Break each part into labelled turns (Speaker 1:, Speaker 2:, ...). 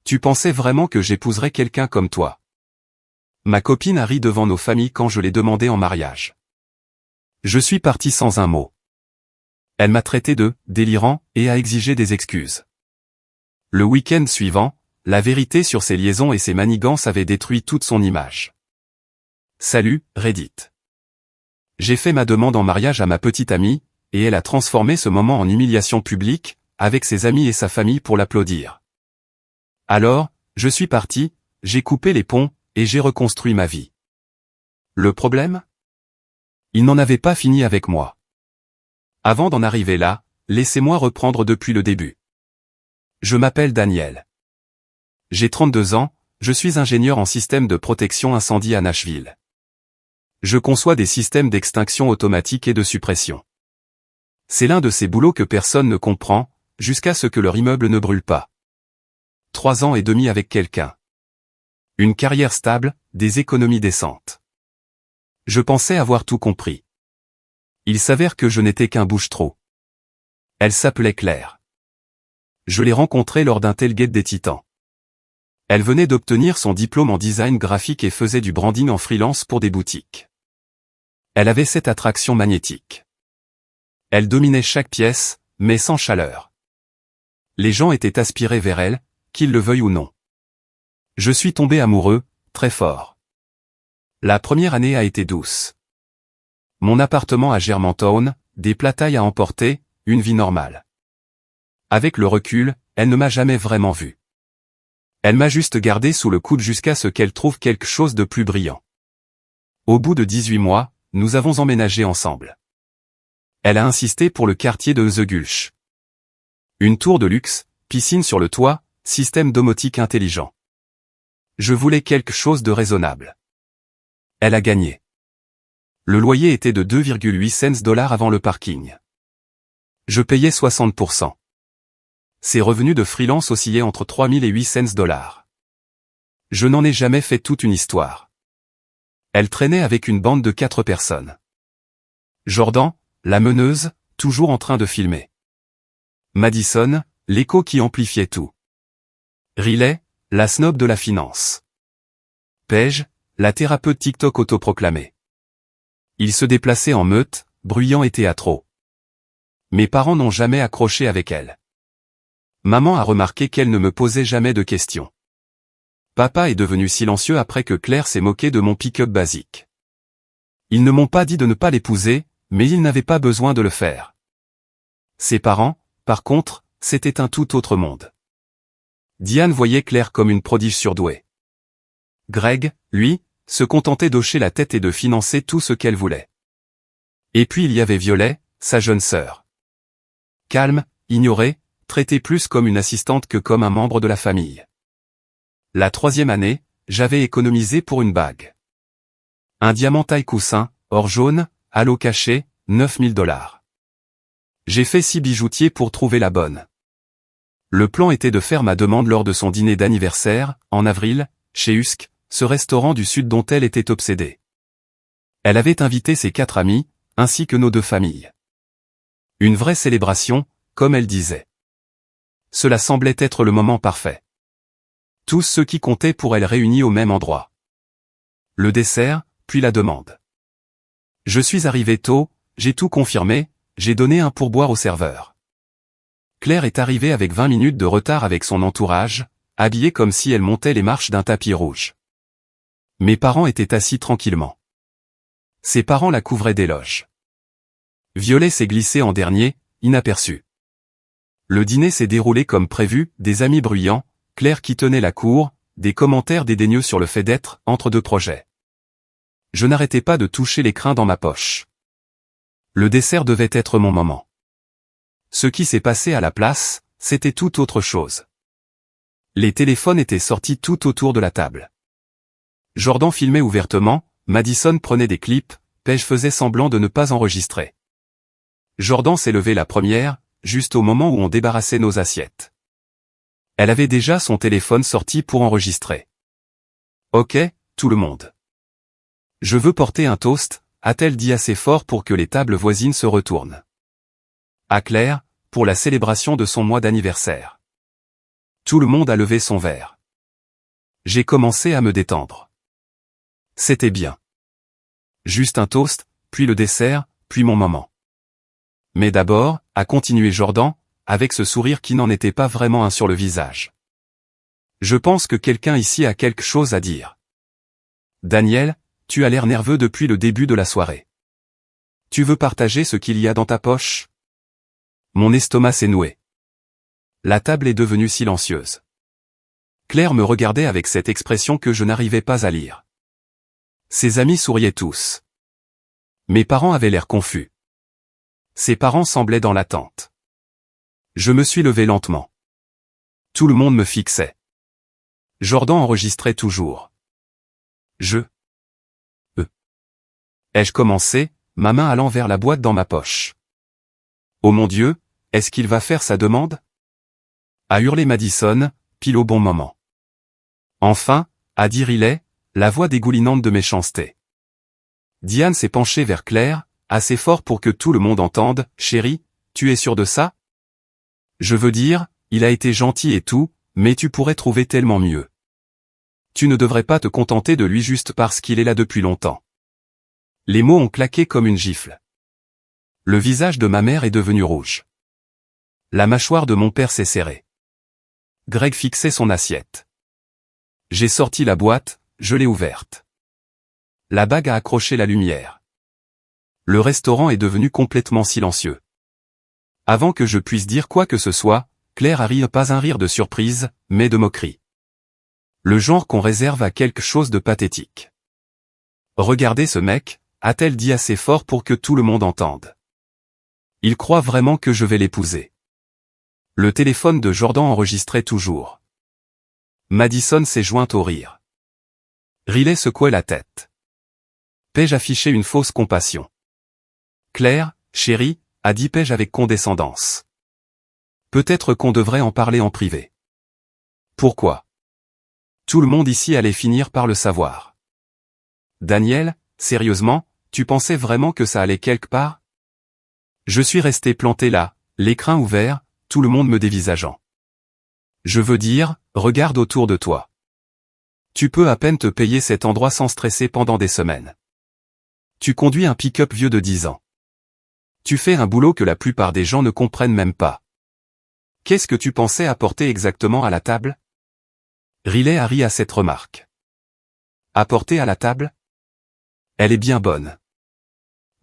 Speaker 1: Tu pensais vraiment que j'épouserais quelqu'un comme toi? Ma copine a ri devant nos familles quand je l'ai demandé en mariage. Je suis parti sans un mot. Elle m'a traité de délirant et a exigé des excuses. Le week-end suivant, la vérité sur ses liaisons et ses manigances avait détruit toute son image. Salut, Reddit. J'ai fait ma demande en mariage à ma petite amie, et elle a transformé ce moment en humiliation publique, avec ses amis et sa famille pour l'applaudir. Alors, je suis parti, j'ai coupé les ponts, et j'ai reconstruit ma vie. Le problème? Il n'en avait pas fini avec moi. Avant d'en arriver là, laissez-moi reprendre depuis le début. Je m'appelle Daniel. J'ai 32 ans, je suis ingénieur en système de protection incendie à Nashville. Je conçois des systèmes d'extinction automatique et de suppression. C'est l'un de ces boulots que personne ne comprend, jusqu'à ce que leur immeuble ne brûle pas. 3 ans et demi avec quelqu'un. Une carrière stable, des économies décentes. Je pensais avoir tout compris. Il s'avère que je n'étais qu'un bouche-trou. Elle s'appelait Claire. Je l'ai rencontrée lors d'un tailgate des Titans. Elle venait d'obtenir son diplôme en design graphique et faisait du branding en freelance pour des boutiques. Elle avait cette attraction magnétique. Elle dominait chaque pièce, mais sans chaleur. Les gens étaient aspirés vers elle, qu'ils le veuillent ou non. Je suis tombé amoureux, très fort. La première année a été douce. Mon appartement à Germantown, des plats thaï à emporter, une vie normale. Avec le recul, elle ne m'a jamais vraiment vu. Elle m'a juste gardé sous le coude jusqu'à ce qu'elle trouve quelque chose de plus brillant. Au bout de 18 mois, nous avons emménagé ensemble. Elle a insisté pour le quartier de The Gulch. Une tour de luxe, piscine sur le toit, système domotique intelligent. Je voulais quelque chose de raisonnable. Elle a gagné. Le loyer était de 2,8 cents avant le parking. Je payais 60%. Ses revenus de freelance oscillaient entre 3 000 et 8 cents. Je n'en ai jamais fait toute une histoire. Elle traînait avec une bande de 4 personnes. Jordan, la meneuse, toujours en train de filmer. Madison, l'écho qui amplifiait tout. Riley, la snob de la finance. Paige, la thérapeute TikTok autoproclamée. Ils se déplaçaient en meute, bruyants et théâtraux. Mes parents n'ont jamais accroché avec elle. Maman a remarqué qu'elle ne me posait jamais de questions. Papa est devenu silencieux après que Claire s'est moquée de mon pick-up basique. Ils ne m'ont pas dit de ne pas l'épouser, mais ils n'avaient pas besoin de le faire. Ses parents, par contre, c'était un tout autre monde. Diane voyait Claire comme une prodige surdouée. Greg, lui, se contentait d'hocher la tête et de financer tout ce qu'elle voulait. Et puis il y avait Violet, sa jeune sœur. Calme, ignorée, traitée plus comme une assistante que comme un membre de la famille. La 3e année, j'avais économisé pour une bague. Un diamant taille coussin, or jaune, halo caché, 9 000 $. J'ai fait 6 bijoutiers pour trouver la bonne. Le plan était de faire ma demande lors de son dîner d'anniversaire, en avril, chez Husk, ce restaurant du sud dont elle était obsédée. Elle avait invité ses 4 amis, ainsi que nos 2 familles. Une vraie célébration, comme elle disait. Cela semblait être le moment parfait. Tous ceux qui comptaient pour elle réunis au même endroit. Le dessert, puis la demande. Je suis arrivé tôt, j'ai tout confirmé, j'ai donné un pourboire au serveur. Claire est arrivée avec 20 minutes de retard avec son entourage, habillée comme si elle montait les marches d'un tapis rouge. Mes parents étaient assis tranquillement. Ses parents la couvraient d'éloges. Violet s'est glissée en dernier, inaperçue. Le dîner s'est déroulé comme prévu, des amis bruyants, Claire qui tenait la cour, des commentaires dédaigneux sur le fait d'être entre 2 projets. Je n'arrêtais pas de toucher l'écrin dans ma poche. Le dessert devait être mon moment. Ce qui s'est passé à la place, c'était tout autre chose. Les téléphones étaient sortis tout autour de la table. Jordan filmait ouvertement, Madison prenait des clips, Paige faisait semblant de ne pas enregistrer. Jordan s'est levée la première, juste au moment où on débarrassait nos assiettes. Elle avait déjà son téléphone sorti pour enregistrer. Ok, tout le monde. Je veux porter un toast, a-t-elle dit assez fort pour que les tables voisines se retournent. À Claire, pour la célébration de son mois d'anniversaire. Tout le monde a levé son verre. J'ai commencé à me détendre. C'était bien. Juste un toast, puis le dessert, puis mon moment. Mais d'abord, a continué Jordan, avec ce sourire qui n'en était pas vraiment un sur le visage. Je pense que quelqu'un ici a quelque chose à dire. Daniel, tu as l'air nerveux depuis le début de la soirée. Tu veux partager ce qu'il y a dans ta poche? Mon estomac s'est noué. La table est devenue silencieuse. Claire me regardait avec cette expression que je n'arrivais pas à lire. Ses amis souriaient tous. Mes parents avaient l'air confus. Ses parents semblaient dans l'attente. Je me suis levé lentement. Tout le monde me fixait. Jordan enregistrait toujours. Ai-je commencé, ma main allant vers la boîte dans ma poche. Oh mon Dieu, est-ce qu'il va faire sa demande? A hurlé Madison, pile au bon moment. Enfin, a dit Riley, la voix dégoulinante de méchanceté. Diane s'est penchée vers Claire, assez fort pour que tout le monde entende. Chérie, tu es sûre de ça? Je veux dire, il a été gentil et tout, mais tu pourrais trouver tellement mieux. Tu ne devrais pas te contenter de lui juste parce qu'il est là depuis longtemps. Les mots ont claqué comme une gifle. Le visage de ma mère est devenu rouge. La mâchoire de mon père s'est serrée. Greg fixait son assiette. J'ai sorti la boîte, je l'ai ouverte. La bague a accroché la lumière. Le restaurant est devenu complètement silencieux. Avant que je puisse dire quoi que ce soit, Claire a ri, pas un rire de surprise, mais de moquerie. Le genre qu'on réserve à quelque chose de pathétique. Regardez ce mec, a-t-elle dit assez fort pour que tout le monde entende. Il croit vraiment que je vais l'épouser. Le téléphone de Jordan enregistrait toujours. Madison s'est jointe au rire. Riley secouait la tête. Paige affichait une fausse compassion. Claire, chérie, a dit Paige avec condescendance. Peut-être qu'on devrait en parler en privé. Pourquoi? Tout le monde ici allait finir par le savoir. Daniel, sérieusement, tu pensais vraiment que ça allait quelque part? Je suis resté planté là, l'écrin ouvert, tout le monde me dévisageant. Je veux dire, regarde autour de toi. Tu peux à peine te payer cet endroit sans stresser pendant des semaines. Tu conduis un pick-up vieux de 10 ans. Tu fais un boulot que la plupart des gens ne comprennent même pas. Qu'est-ce que tu pensais apporter exactement à la table? Riley a ri à cette remarque. Apporter à la table? Elle est bien bonne.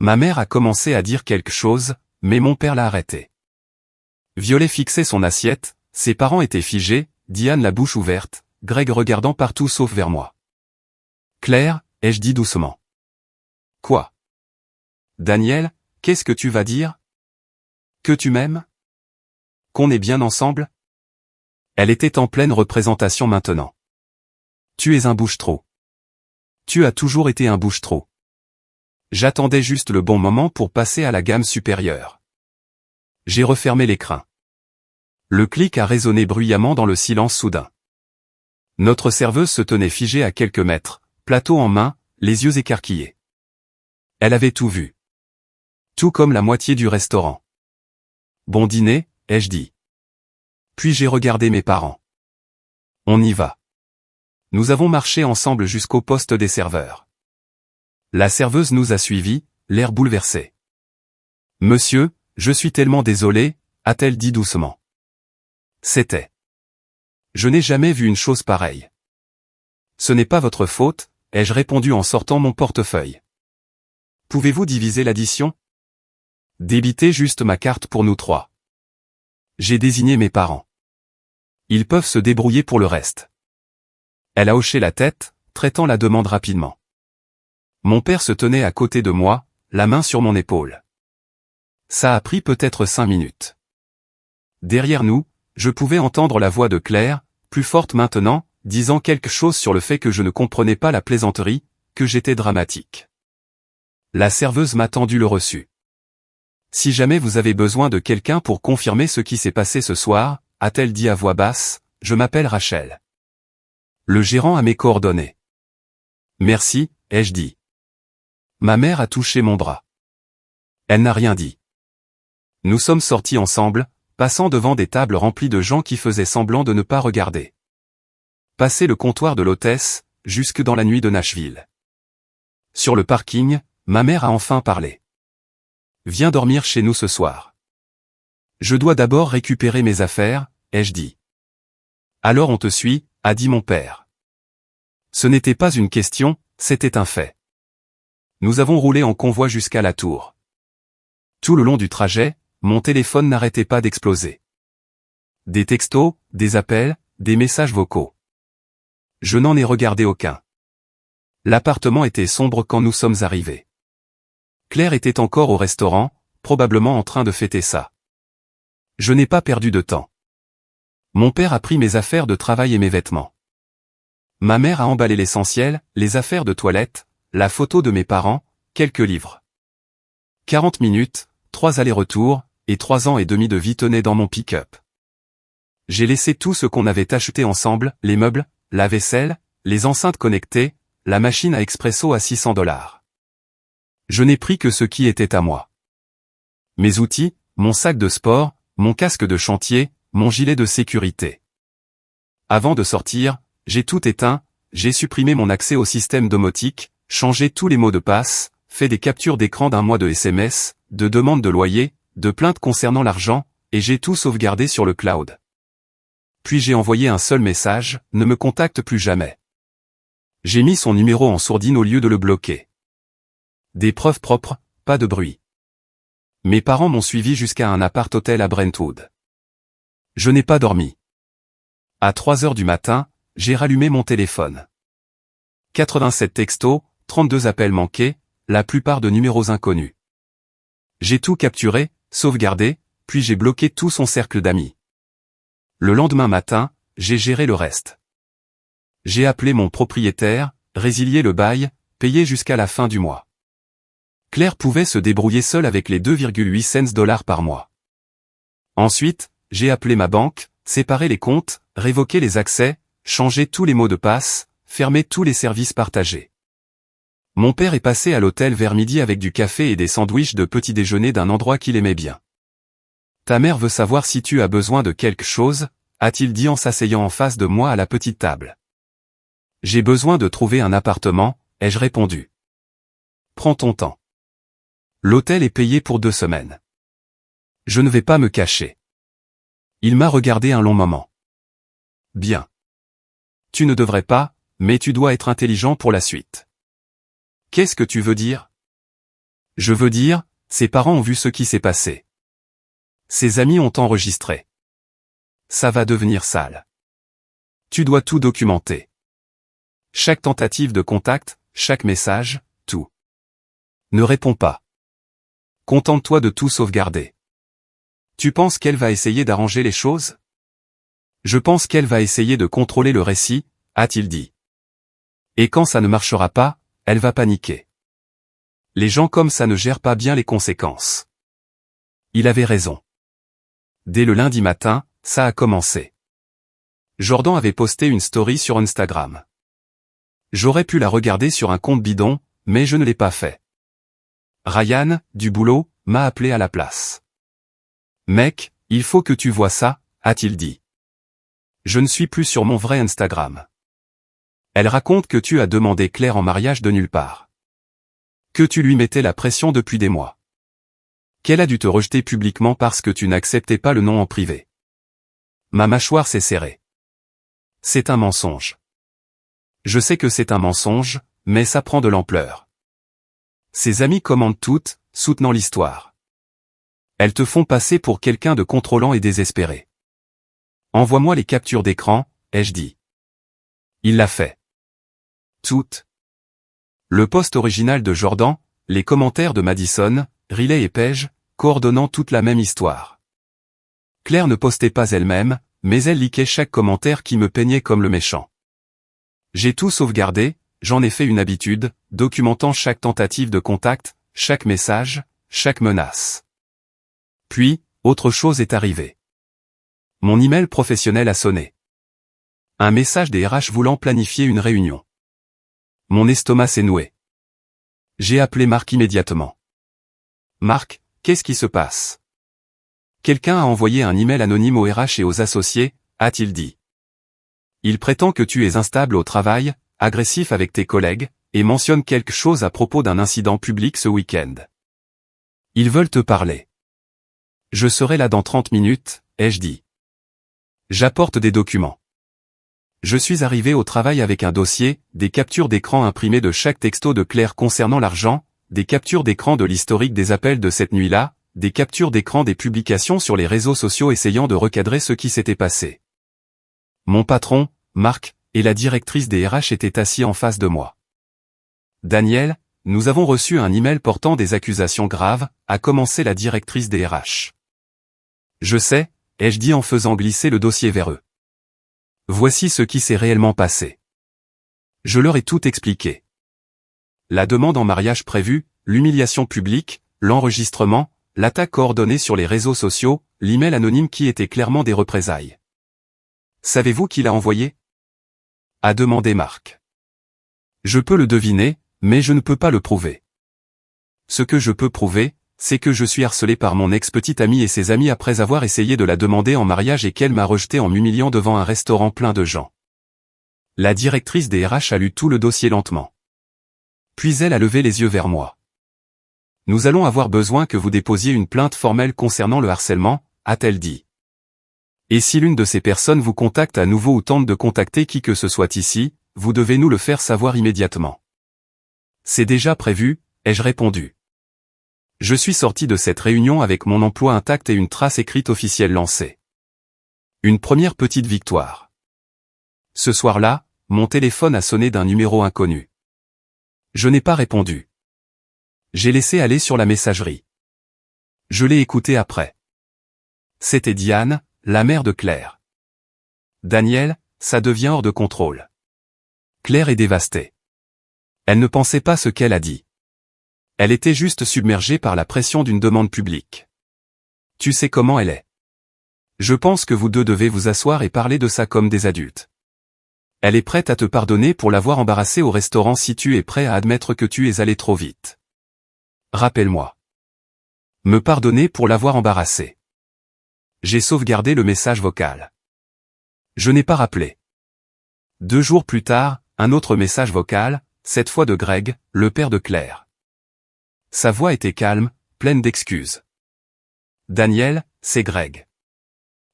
Speaker 1: Ma mère a commencé à dire quelque chose, mais mon père l'a arrêté. Violet fixait son assiette, ses parents étaient figés, Diane la bouche ouverte, Greg regardant partout sauf vers moi. Claire, ai-je dit doucement. Quoi? Daniel, qu'est-ce que tu vas dire? Que tu m'aimes? Qu'on est bien ensemble? Elle était en pleine représentation maintenant. Tu es un bouche-trou. Tu as toujours été un bouche-trou. J'attendais juste le bon moment pour passer à la gamme supérieure. J'ai refermé l'écrin. Le clic a résonné bruyamment dans le silence soudain. Notre serveuse se tenait figée à quelques mètres, plateau en main, les yeux écarquillés. Elle avait tout vu. Tout comme la moitié du restaurant. Bon dîner, ai-je dit. Puis j'ai regardé mes parents. On y va. Nous avons marché ensemble jusqu'au poste des serveurs. La serveuse nous a suivis, l'air bouleversé. Monsieur, je suis tellement désolé, a-t-elle dit doucement. C'était. Je n'ai jamais vu une chose pareille. Ce n'est pas votre faute, ai-je répondu en sortant mon portefeuille. Pouvez-vous diviser l'addition? Débitez juste ma carte pour nous trois. J'ai désigné mes parents. Ils peuvent se débrouiller pour le reste. Elle a hoché la tête, traitant la demande rapidement. Mon père se tenait à côté de moi, la main sur mon épaule. Ça a pris peut-être 5 minutes. Derrière nous, je pouvais entendre la voix de Claire, plus forte maintenant, disant quelque chose sur le fait que je ne comprenais pas la plaisanterie, que j'étais dramatique. La serveuse m'a tendu le reçu. Si jamais vous avez besoin de quelqu'un pour confirmer ce qui s'est passé ce soir, a-t-elle dit à voix basse, je m'appelle Rachel. Le gérant a mes coordonnées. Merci, ai-je dit. Ma mère a touché mon bras. Elle n'a rien dit. Nous sommes sortis ensemble, passant devant des tables remplies de gens qui faisaient semblant de ne pas regarder. passé le comptoir de l'hôtesse, jusque dans la nuit de Nashville. Sur le parking, ma mère a enfin parlé. Viens dormir chez nous ce soir. Je dois d'abord récupérer mes affaires, ai-je dit. Alors on te suit, a dit mon père. Ce n'était pas une question, c'était un fait. Nous avons roulé en convoi jusqu'à la tour. Tout le long du trajet, mon téléphone n'arrêtait pas d'exploser. Des textos, des appels, des messages vocaux. Je n'en ai regardé aucun. L'appartement était sombre quand nous sommes arrivés. Claire était encore au restaurant, probablement en train de fêter ça. Je n'ai pas perdu de temps. Mon père a pris mes affaires de travail et mes vêtements. Ma mère a emballé l'essentiel, les affaires de toilette, la photo de mes parents, quelques livres. 40 minutes, 3 allers-retours, et 3 ans et demi de vie tenaient dans mon pick-up. J'ai laissé tout ce qu'on avait acheté ensemble, les meubles, la vaisselle, les enceintes connectées, la machine à expresso à $600. Je n'ai pris que ce qui était à moi. Mes outils, mon sac de sport, mon casque de chantier, mon gilet de sécurité. Avant de sortir, j'ai tout éteint, j'ai supprimé mon accès au système domotique, changé tous les mots de passe, fait des captures d'écran d'un mois de SMS, de demandes de loyer, de plaintes concernant l'argent, et j'ai tout sauvegardé sur le cloud. Puis j'ai envoyé un seul message, ne me contacte plus jamais. J'ai mis son numéro en sourdine au lieu de le bloquer. Des preuves propres, pas de bruit. Mes parents m'ont suivi jusqu'à un appart-hôtel à Brentwood. Je n'ai pas dormi. À 3 heures du matin, j'ai rallumé mon téléphone. 87 textos, 32 appels manqués, la plupart de numéros inconnus. J'ai tout capturé, sauvegardé, puis j'ai bloqué tout son cercle d'amis. Le lendemain matin, j'ai géré le reste. J'ai appelé mon propriétaire, résilié le bail, payé jusqu'à la fin du mois. Claire pouvait se débrouiller seule avec les 2,8 cents par mois. Ensuite, j'ai appelé ma banque, séparé les comptes, révoqué les accès, changé tous les mots de passe, fermé tous les services partagés. Mon père est passé à l'hôtel vers midi avec du café et des sandwichs de petit déjeuner d'un endroit qu'il aimait bien. Ta mère veut savoir si tu as besoin de quelque chose, a-t-il dit en s'asseyant en face de moi à la petite table. J'ai besoin de trouver un appartement, ai-je répondu. Prends ton temps. L'hôtel est payé pour 2 semaines. Je ne vais pas me cacher. Il m'a regardé un long moment. Bien. Tu ne devrais pas, mais tu dois être intelligent pour la suite. Qu'est-ce que tu veux dire? Je veux dire, ses parents ont vu ce qui s'est passé. Ses amis ont enregistré. Ça va devenir sale. Tu dois tout documenter. Chaque tentative de contact, chaque message, tout. Ne réponds pas. Contente-toi de tout sauvegarder. Tu penses qu'elle va essayer d'arranger les choses? Je pense qu'elle va essayer de contrôler le récit, a-t-il dit. Et quand ça ne marchera pas, elle va paniquer. Les gens comme ça ne gèrent pas bien les conséquences. Il avait raison. Dès le lundi matin, ça a commencé. Jordan avait posté une story sur Instagram. J'aurais pu la regarder sur un compte bidon, mais je ne l'ai pas fait. Ryan, du boulot, m'a appelé à la place. Mec, il faut que tu vois ça, a-t-il dit. Je ne suis plus sur mon vrai Instagram. Elle raconte que tu as demandé Claire en mariage de nulle part. Que tu lui mettais la pression depuis des mois. Qu'elle a dû te rejeter publiquement parce que tu n'acceptais pas le nom en privé. Ma mâchoire s'est serrée. C'est un mensonge. Je sais que c'est un mensonge, mais ça prend de l'ampleur. Ses amis commandent toutes, soutenant l'histoire. Elles te font passer pour quelqu'un de contrôlant et désespéré. Envoie-moi les captures d'écran, ai-je dit. Il l'a fait. Toutes. Le post original de Jordan, les commentaires de Madison, Riley et Paige, coordonnant toute la même histoire. Claire ne postait pas elle-même, mais elle liquait chaque commentaire qui me peignait comme le méchant. J'ai tout sauvegardé, j'en ai fait une habitude, documentant chaque tentative de contact, chaque message, chaque menace. Puis, autre chose est arrivée. Mon email professionnel a sonné. Un message des RH voulant planifier une réunion. Mon estomac s'est noué. J'ai appelé Marc immédiatement. Marc, qu'est-ce qui se passe? Quelqu'un a envoyé un email anonyme aux RH et aux associés, a-t-il dit. Il prétend que tu es instable au travail, agressif avec tes collègues, et mentionne quelque chose à propos d'un incident public ce week-end. Ils veulent te parler. Je serai là dans 30 minutes, ai-je dit. J'apporte des documents. Je suis arrivé au travail avec un dossier, des captures d'écran imprimées de chaque texto de Claire concernant l'argent, des captures d'écran de l'historique des appels de cette nuit-là, des captures d'écran des publications sur les réseaux sociaux essayant de recadrer ce qui s'était passé. Mon patron, Marc, et la directrice des RH étaient assis en face de moi. Daniel, nous avons reçu un email portant des accusations graves, a commencé la directrice des RH. Je sais, ai-je dit en faisant glisser le dossier vers eux. Voici ce qui s'est réellement passé. Je leur ai tout expliqué. La demande en mariage prévue, l'humiliation publique, l'enregistrement, l'attaque coordonnée sur les réseaux sociaux, l'email anonyme qui était clairement des représailles. Savez-vous qui l'a envoyé ? A demandé Marc. Je peux le deviner, mais je ne peux pas le prouver. Ce que je peux prouver, c'est que je suis harcelé par mon ex-petite amie et ses amis après avoir essayé de la demander en mariage et qu'elle m'a rejeté en m'humiliant devant un restaurant plein de gens. La directrice des RH a lu tout le dossier lentement. Puis elle a levé les yeux vers moi. Nous allons avoir besoin que vous déposiez une plainte formelle concernant le harcèlement, a-t-elle dit. Et si l'une de ces personnes vous contacte à nouveau ou tente de contacter qui que ce soit ici, vous devez nous le faire savoir immédiatement. C'est déjà prévu, ai-je répondu. Je suis sorti de cette réunion avec mon emploi intact et une trace écrite officielle lancée. Une première petite victoire. Ce soir-là, mon téléphone a sonné d'un numéro inconnu. Je n'ai pas répondu. J'ai laissé aller sur la messagerie. Je l'ai écouté après. C'était Diane, la mère de Claire. Daniel, ça devient hors de contrôle. Claire est dévastée. Elle ne pensait pas ce qu'elle a dit. Elle était juste submergée par la pression d'une demande publique. Tu sais comment elle est. Je pense que vous deux devez vous asseoir et parler de ça comme des adultes. Elle est prête à te pardonner pour l'avoir embarrassée au restaurant si tu es prêt à admettre que tu es allé trop vite. Rappelle-moi. Me pardonner pour l'avoir embarrassée. J'ai sauvegardé le message vocal. Je n'ai pas rappelé. 2 jours plus tard, un autre message vocal, cette fois de Greg, le père de Claire. Sa voix était calme, pleine d'excuses. Daniel, c'est Greg.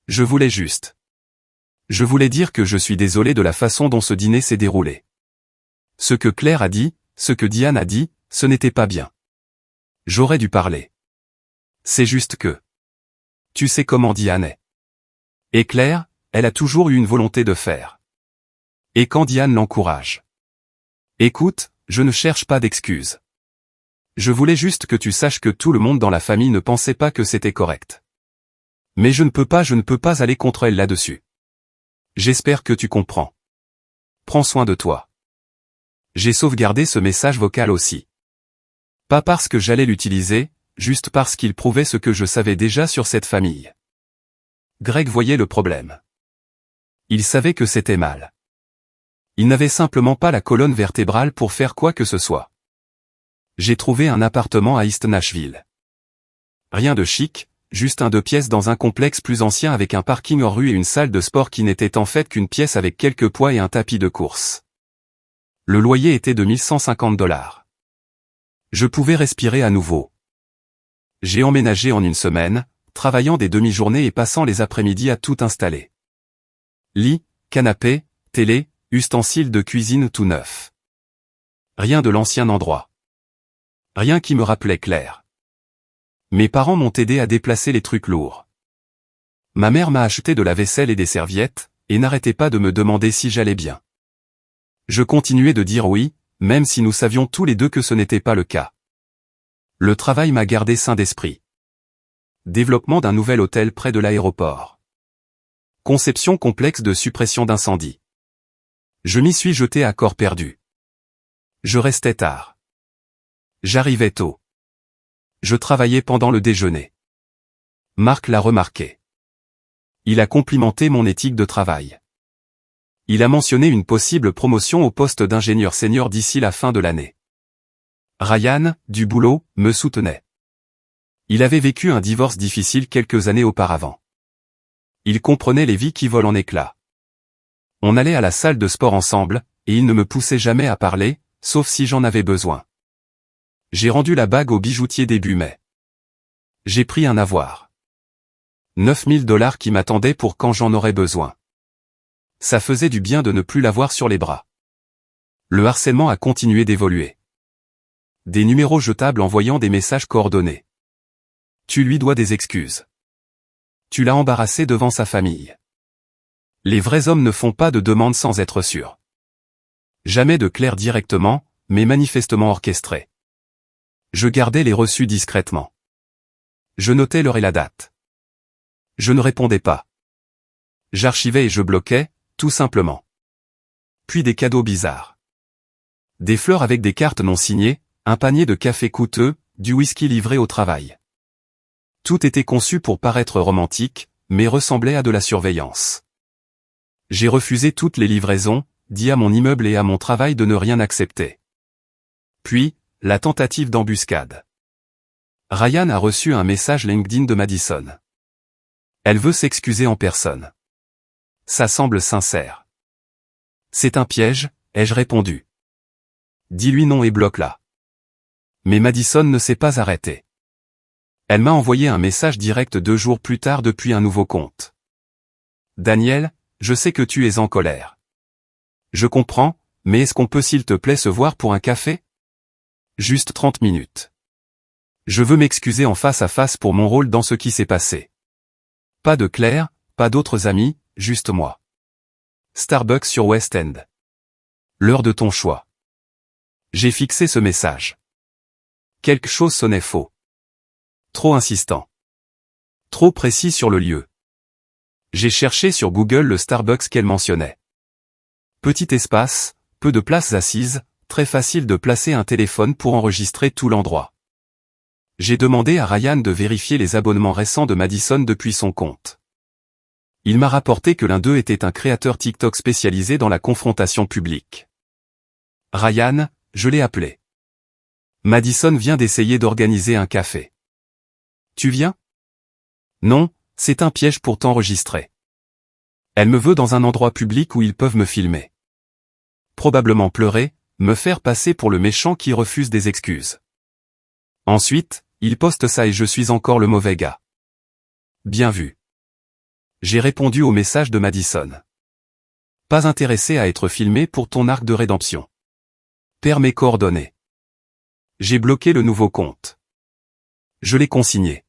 Speaker 1: Je voulais juste. Je voulais dire que je suis désolé de la façon dont ce dîner s'est déroulé. Ce que Claire a dit, ce que Diane a dit, ce n'était pas bien. J'aurais dû parler. C'est juste que. Tu sais comment Diane est. Et Claire, elle a toujours eu une volonté de faire. Et quand Diane l'encourage. Écoute, je ne cherche pas d'excuses. Je voulais juste que tu saches que tout le monde dans la famille ne pensait pas que c'était correct. Mais je ne peux pas aller contre elle là-dessus. J'espère que tu comprends. Prends soin de toi. J'ai sauvegardé ce message vocal aussi. Pas parce que j'allais l'utiliser, juste parce qu'il prouvait ce que je savais déjà sur cette famille. Greg voyait le problème. Il savait que c'était mal. Il n'avait simplement pas la colonne vertébrale pour faire quoi que ce soit. J'ai trouvé un appartement à East Nashville. Rien de chic, juste un 2 pièces dans un complexe plus ancien avec un parking hors rue et une salle de sport qui n'était en fait qu'une pièce avec quelques poids et un tapis de course. Le loyer était de $1150. Je pouvais respirer à nouveau. J'ai emménagé en 1 semaine, travaillant des demi-journées et passant les après-midi à tout installer. Lit, canapé, télé, ustensiles de cuisine tout neuf. Rien de l'ancien endroit. Rien qui me rappelait Claire. Mes parents m'ont aidé à déplacer les trucs lourds. Ma mère m'a acheté de la vaisselle et des serviettes, et n'arrêtait pas de me demander si j'allais bien. Je continuais de dire oui, même si nous savions tous les deux que ce n'était pas le cas. Le travail m'a gardé sain d'esprit. Développement d'un nouvel hôtel près de l'aéroport. Conception complexe de suppression d'incendie. Je m'y suis jeté à corps perdu. Je restais tard. J'arrivais tôt. Je travaillais pendant le déjeuner. Marc l'a remarqué. Il a complimenté mon éthique de travail. Il a mentionné une possible promotion au poste d'ingénieur senior d'ici la fin de l'année. Ryan, du boulot, me soutenait. Il avait vécu un divorce difficile quelques années auparavant. Il comprenait les vies qui volent en éclats. On allait à la salle de sport ensemble, et il ne me poussait jamais à parler, sauf si j'en avais besoin. J'ai rendu la bague au bijoutier début mai. J'ai pris un avoir. 9000 $ qui m'attendaient pour quand j'en aurais besoin. Ça faisait du bien de ne plus l'avoir sur les bras. Le harcèlement a continué d'évoluer. Des numéros jetables envoyant des messages coordonnés. Tu lui dois des excuses. Tu l'as embarrassé devant sa famille. Les vrais hommes ne font pas de demandes sans être sûrs. Jamais de clair directement, mais manifestement orchestré. Je gardais les reçus discrètement. Je notais l'heure et la date. Je ne répondais pas. J'archivais et je bloquais, tout simplement. Puis des cadeaux bizarres. Des fleurs avec des cartes non signées, un panier de café coûteux, du whisky livré au travail. Tout était conçu pour paraître romantique, mais ressemblait à de la surveillance. J'ai refusé toutes les livraisons, dit à mon immeuble et à mon travail de ne rien accepter. Puis, la tentative d'embuscade. Ryan a reçu un message LinkedIn de Madison. Elle veut s'excuser en personne. Ça semble sincère. C'est un piège, ai-je répondu. Dis-lui non et bloque-la. Mais Madison ne s'est pas arrêtée. Elle m'a envoyé un message direct 2 jours plus tard depuis un nouveau compte. Daniel, je sais que tu es en colère. Je comprends, mais est-ce qu'on peut s'il te plaît se voir pour un café? Juste 30 minutes. Je veux m'excuser en face à face pour mon rôle dans ce qui s'est passé. Pas de Claire, pas d'autres amis, juste moi. Starbucks sur West End. L'heure de ton choix. J'ai fixé ce message. Quelque chose sonnait faux. Trop insistant. Trop précis sur le lieu. J'ai cherché sur Google le Starbucks qu'elle mentionnait. Petit espace, peu de places assises, très facile de placer un téléphone pour enregistrer tout l'endroit. J'ai demandé à Ryan de vérifier les abonnements récents de Madison depuis son compte. Il m'a rapporté que l'un d'eux était un créateur TikTok spécialisé dans la confrontation publique. Ryan, je l'ai appelé. Madison vient d'essayer d'organiser un café. Tu viens? Non, c'est un piège pour t'enregistrer. Elle me veut dans un endroit public où ils peuvent me filmer. Probablement pleurer, me faire passer pour le méchant qui refuse des excuses. Ensuite, il poste ça et je suis encore le mauvais gars. Bien vu. J'ai répondu au message de Madison. Pas intéressé à être filmé pour ton arc de rédemption. Perds mes coordonnées. J'ai bloqué le nouveau compte. Je l'ai consigné.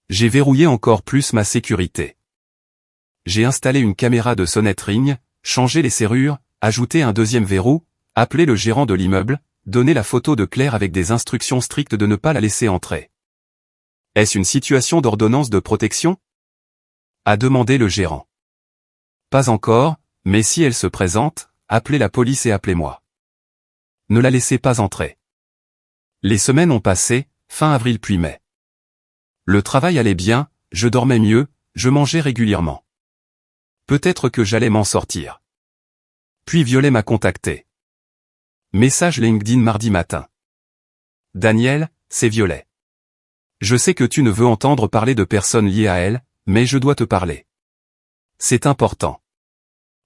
Speaker 1: J'ai verrouillé encore plus ma sécurité. J'ai installé une caméra de sonnette Ring, changé les serrures, ajouté un deuxième verrou, appelé le gérant de l'immeuble, donné la photo de Claire avec des instructions strictes de ne pas la laisser entrer. Est-ce une situation d'ordonnance de protection? A demandé le gérant. Pas encore, mais si elle se présente, appelez la police et appelez-moi. Ne la laissez pas entrer. Les semaines ont passé, fin avril puis mai. Le travail allait bien, je dormais mieux, je mangeais régulièrement. Peut-être que j'allais m'en sortir. Puis Violet m'a contacté. Message LinkedIn mardi matin. Daniel, c'est Violet. Je sais que tu ne veux entendre parler de personnes liées à elle, mais je dois te parler. C'est important.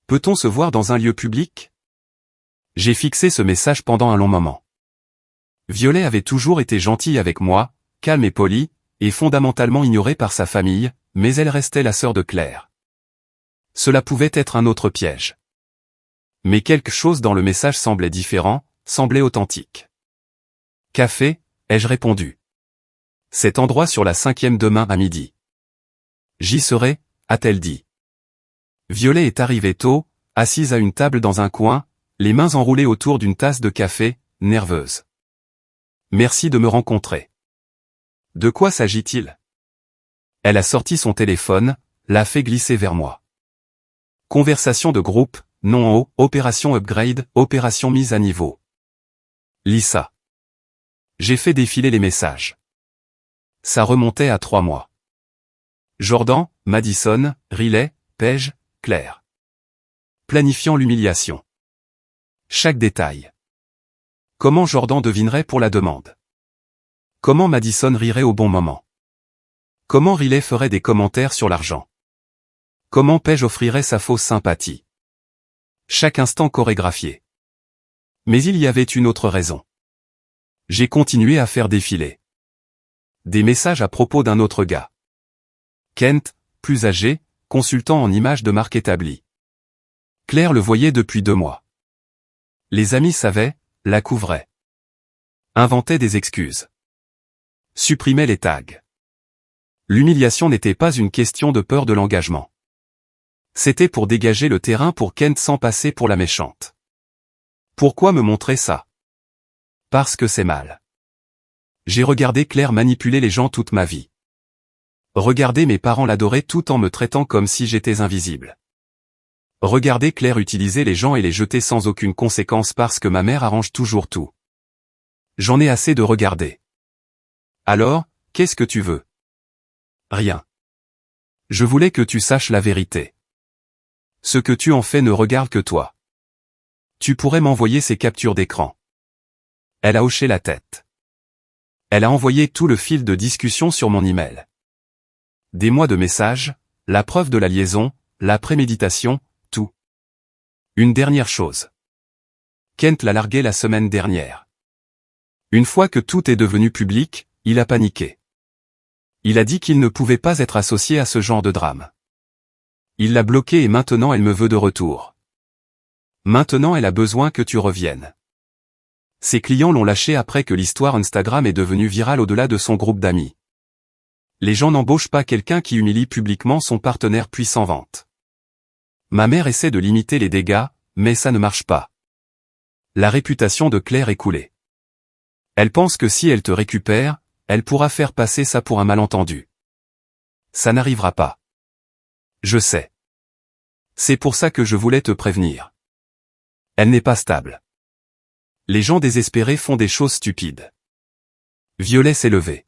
Speaker 1: Peut-on se voir dans un lieu public? J'ai fixé ce message pendant un long moment. Violet avait toujours été gentille avec moi, calme et polie, et fondamentalement ignorée par sa famille, mais elle restait la sœur de Claire. Cela pouvait être un autre piège. Mais quelque chose dans le message semblait différent, semblait authentique. Café, ai-je répondu. Cet endroit sur la 5e demain à midi. J'y serai, a-t-elle dit. Violet est arrivée tôt, assise à une table dans un coin, les mains enroulées autour d'une tasse de café, nerveuse. Merci de me rencontrer. De quoi s'agit-il? Elle a sorti son téléphone, l'a fait glisser vers moi. Conversation de groupe, nom en haut, opération upgrade, opération mise à niveau. Lisa. J'ai fait défiler les messages. Ça remontait à 3 mois. Jordan, Madison, Riley, Paige, Claire. Planifiant l'humiliation. Chaque détail. Comment Jordan devinerait pour la demande? Comment Madison rirait au bon moment? Comment Riley ferait des commentaires sur l'argent? Comment Paige offrirait sa fausse sympathie? Chaque instant chorégraphié. Mais il y avait une autre raison. J'ai continué à faire défiler des messages à propos d'un autre gars. Kent, plus âgé, consultant en images de marque établie. Claire le voyait depuis 2 mois. Les amis savaient, la couvraient. Inventaient des excuses. Supprimaient les tags. L'humiliation n'était pas une question de peur de l'engagement. C'était pour dégager le terrain pour Kent sans passer pour la méchante. Pourquoi me montrer ça? Parce que c'est mal. J'ai regardé Claire manipuler les gens toute ma vie. Regardé mes parents l'adorer tout en me traitant comme si j'étais invisible. Regardé Claire utiliser les gens et les jeter sans aucune conséquence parce que ma mère arrange toujours tout. J'en ai assez de regarder. Alors, qu'est-ce que tu veux? Rien. Je voulais que tu saches la vérité. Ce que tu en fais ne regarde que toi. Tu pourrais m'envoyer ces captures d'écran. Elle a hoché la tête. Elle a envoyé tout le fil de discussion sur mon email. Des mois de messages, la preuve de la liaison, la préméditation, tout. Une dernière chose. Kent l'a largué la semaine dernière. Une fois que tout est devenu public, il a paniqué. Il a dit qu'il ne pouvait pas être associé à ce genre de drame. Il l'a bloqué et maintenant elle me veut de retour. Maintenant elle a besoin que tu reviennes. Ses clients l'ont lâché après que l'histoire Instagram est devenue virale au-delà de son groupe d'amis. Les gens n'embauchent pas quelqu'un qui humilie publiquement son partenaire puissant vente. Ma mère essaie de limiter les dégâts, mais ça ne marche pas. La réputation de Claire est coulée. Elle pense que si elle te récupère, elle pourra faire passer ça pour un malentendu. Ça n'arrivera pas. Je sais. C'est pour ça que je voulais te prévenir. Elle n'est pas stable. Les gens désespérés font des choses stupides. Violet s'est levée.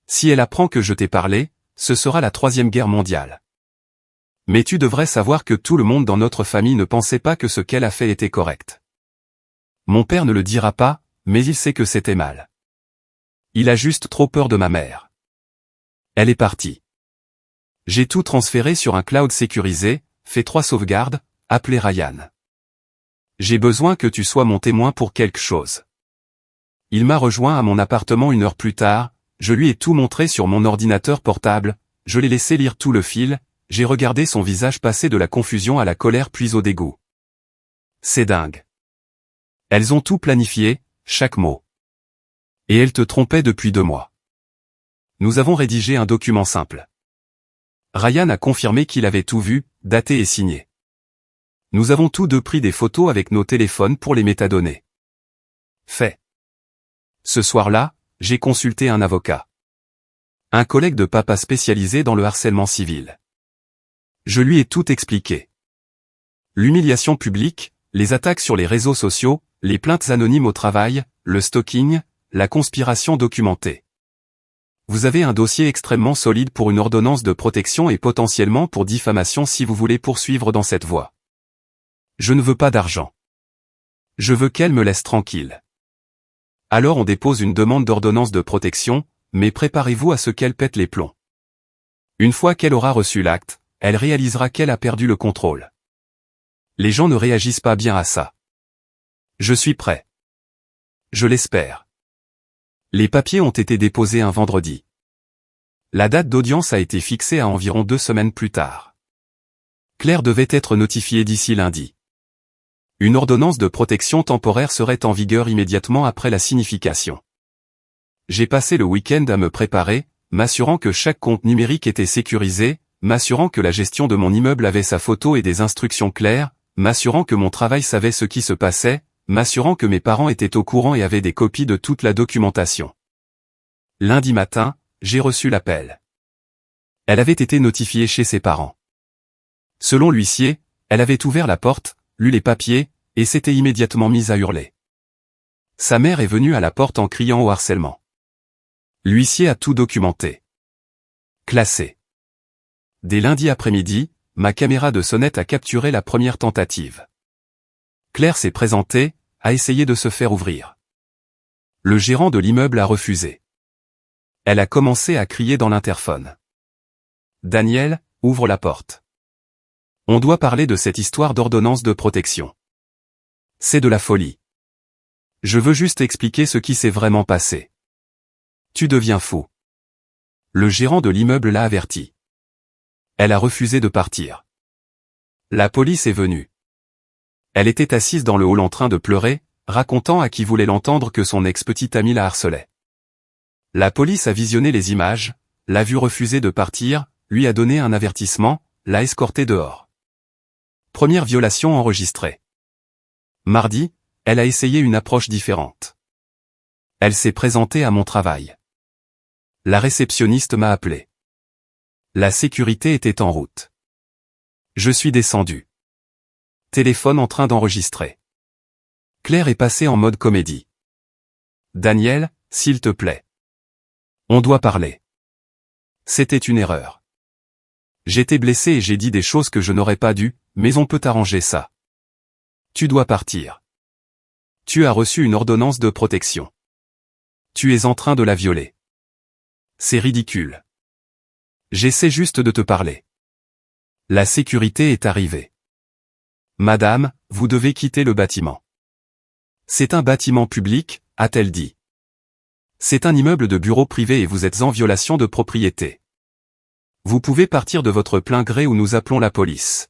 Speaker 1: Si elle apprend que je t'ai parlé, ce sera la 3e guerre mondiale. Mais tu devrais savoir que tout le monde dans notre famille ne pensait pas que ce qu'elle a fait était correct. Mon père ne le dira pas, mais il sait que c'était mal. Il a juste trop peur de ma mère. Elle est partie. J'ai tout transféré sur un cloud sécurisé, fait 3 sauvegardes, appelé Ryan. J'ai besoin que tu sois mon témoin pour quelque chose. Il m'a rejoint à mon appartement 1 heure plus tard, je lui ai tout montré sur mon ordinateur portable, je l'ai laissé lire tout le fil, j'ai regardé son visage passer de la confusion à la colère puis au dégoût. C'est dingue. Elles ont tout planifié, chaque mot. Et elles te trompaient depuis 2 mois. Nous avons rédigé un document simple. Ryan a confirmé qu'il avait tout vu, daté et signé. Nous avons tous 2 pris des photos avec nos téléphones pour les métadonnées. Fait. Ce soir-là, j'ai consulté un avocat. Un collègue de papa spécialisé dans le harcèlement civil. Je lui ai tout expliqué. L'humiliation publique, les attaques sur les réseaux sociaux, les plaintes anonymes au travail, le stalking, la conspiration documentée. Vous avez un dossier extrêmement solide pour une ordonnance de protection et potentiellement pour diffamation si vous voulez poursuivre dans cette voie. Je ne veux pas d'argent. Je veux qu'elle me laisse tranquille. Alors on dépose une demande d'ordonnance de protection, mais préparez-vous à ce qu'elle pète les plombs. Une fois qu'elle aura reçu l'acte, elle réalisera qu'elle a perdu le contrôle. Les gens ne réagissent pas bien à ça. Je suis prêt. Je l'espère. Les papiers ont été déposés un vendredi. La date d'audience a été fixée à environ 2 semaines plus tard. Claire devait être notifiée d'ici lundi. Une ordonnance de protection temporaire serait en vigueur immédiatement après la signification. J'ai passé le week-end à me préparer, m'assurant que chaque compte numérique était sécurisé, m'assurant que la gestion de mon immeuble avait sa photo et des instructions claires, m'assurant que mon travail savait ce qui se passait, m'assurant que mes parents étaient au courant et avaient des copies de toute la documentation. Lundi matin, j'ai reçu l'appel. Elle avait été notifiée chez ses parents. Selon l'huissier, elle avait ouvert la porte, lu les papiers, et s'était immédiatement mise à hurler. Sa mère est venue à la porte en criant au harcèlement. L'huissier a tout documenté. Classé. Dès lundi après-midi, ma caméra de sonnette a capturé la première tentative. Claire s'est présentée, a essayé de se faire ouvrir. Le gérant de l'immeuble a refusé. Elle a commencé à crier dans l'interphone. Daniel, ouvre la porte. On doit parler de cette histoire d'ordonnance de protection. C'est de la folie. Je veux juste expliquer ce qui s'est vraiment passé. Tu deviens fou. Le gérant de l'immeuble l'a averti. Elle a refusé de partir. La police est venue. Elle était assise dans le hall en train de pleurer, racontant à qui voulait l'entendre que son ex-petite amie la harcelait. La police a visionné les images, l'a vu refuser de partir, lui a donné un avertissement, l'a escorté dehors. Première violation enregistrée. Mardi, elle a essayé une approche différente. Elle s'est présentée à mon travail. La réceptionniste m'a appelé. La sécurité était en route. Je suis descendu. Téléphone en train d'enregistrer. Claire est passée en mode comédie. Daniel, s'il te plaît. On doit parler. C'était une erreur. J'étais blessé et j'ai dit des choses que je n'aurais pas dû, mais on peut arranger ça. Tu dois partir. Tu as reçu une ordonnance de protection. Tu es en train de la violer. C'est ridicule. J'essaie juste de te parler. La sécurité est arrivée. Madame, vous devez quitter le bâtiment. C'est un bâtiment public, a-t-elle dit. C'est un immeuble de bureau privé et vous êtes en violation de propriété. Vous pouvez partir de votre plein gré ou nous appelons la police.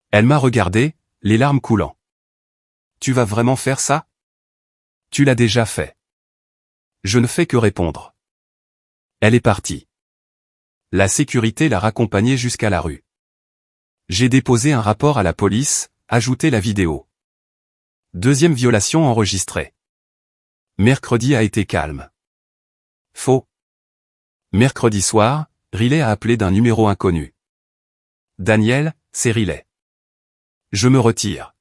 Speaker 1: Elle m'a regardé, les larmes coulant. Tu vas vraiment faire ça? Tu l'as déjà fait. Je ne fais que répondre. Elle est partie. La sécurité l'a raccompagnée jusqu'à la rue. J'ai déposé un rapport à la police, ajouté la vidéo. Deuxième violation enregistrée. Mercredi a été calme. Faux. Mercredi soir, Riley a appelé d'un numéro inconnu. Daniel, c'est Riley. Je me retire.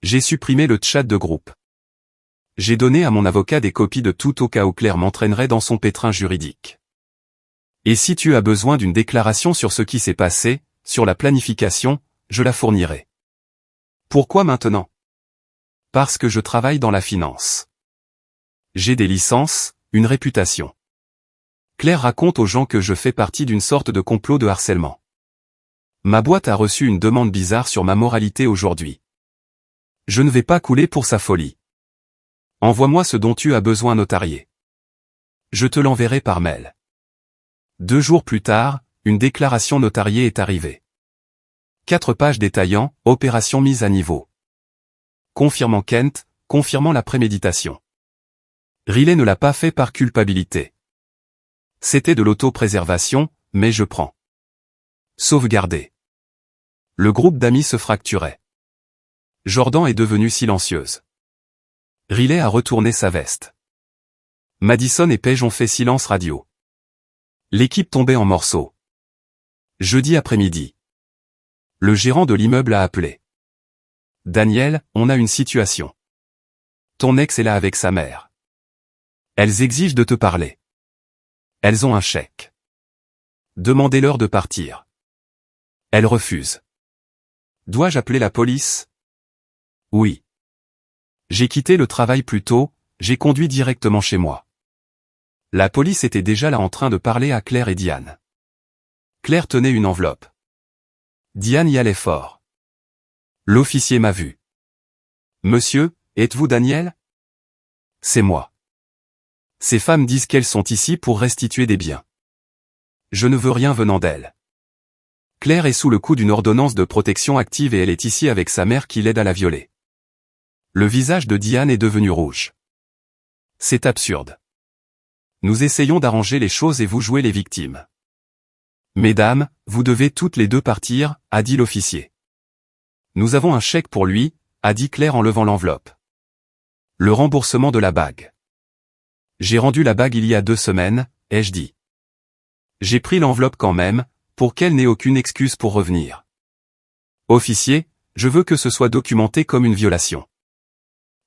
Speaker 1: J'ai supprimé le chat de groupe. J'ai donné à mon avocat des copies de tout au cas où Claire m'entraînerait dans son pétrin juridique. Et si tu as besoin d'une déclaration sur ce qui s'est passé, sur la planification, je la fournirai. Pourquoi maintenant? Parce que je travaille dans la finance. J'ai des licences, une réputation. Claire raconte aux gens que je fais partie d'une sorte de complot de harcèlement. Ma boîte a reçu une demande bizarre sur ma moralité aujourd'hui. Je ne vais pas couler pour sa folie. Envoie-moi ce dont tu as besoin notarié. Je te l'enverrai par mail. 2 jours plus tard, une déclaration notariée est arrivée. 4 pages détaillant, opération mise à niveau. Confirmant Kent, confirmant la préméditation. Riley ne l'a pas fait par culpabilité. C'était de l'autopréservation, mais je prends. Sauvegarder. Le groupe d'amis se fracturait. Jordan est devenue silencieuse. Riley a retourné sa veste. Madison et Paige ont fait silence radio. L'équipe tombait en morceaux. Jeudi après-midi. Le gérant de l'immeuble a appelé. Daniel, on a une situation. Ton ex est là avec sa mère. Elles exigent de te parler. Elles ont un chèque. Demandez-leur de partir. Elles refusent. Dois-je appeler la police? Oui. J'ai quitté le travail plus tôt, j'ai conduit directement chez moi. La police était déjà là en train de parler à Claire et Diane. Claire tenait une enveloppe. Diane y allait fort. L'officier m'a vu. Monsieur, êtes-vous Daniel? C'est moi. Ces femmes disent qu'elles sont ici pour restituer des biens. Je ne veux rien venant d'elles. Claire est sous le coup d'une ordonnance de protection active et elle est ici avec sa mère qui l'aide à la violer. Le visage de Diane est devenu rouge. C'est absurde. Nous essayons d'arranger les choses et vous jouez les victimes. Mesdames, vous devez toutes les deux partir, a dit l'officier. Nous avons un chèque pour lui, a dit Claire en levant l'enveloppe. Le remboursement de la bague. J'ai rendu la bague il y a 2 semaines, ai-je dit. J'ai pris l'enveloppe quand même, pour qu'elle n'ait aucune excuse pour revenir. Officier, je veux que ce soit documenté comme une violation.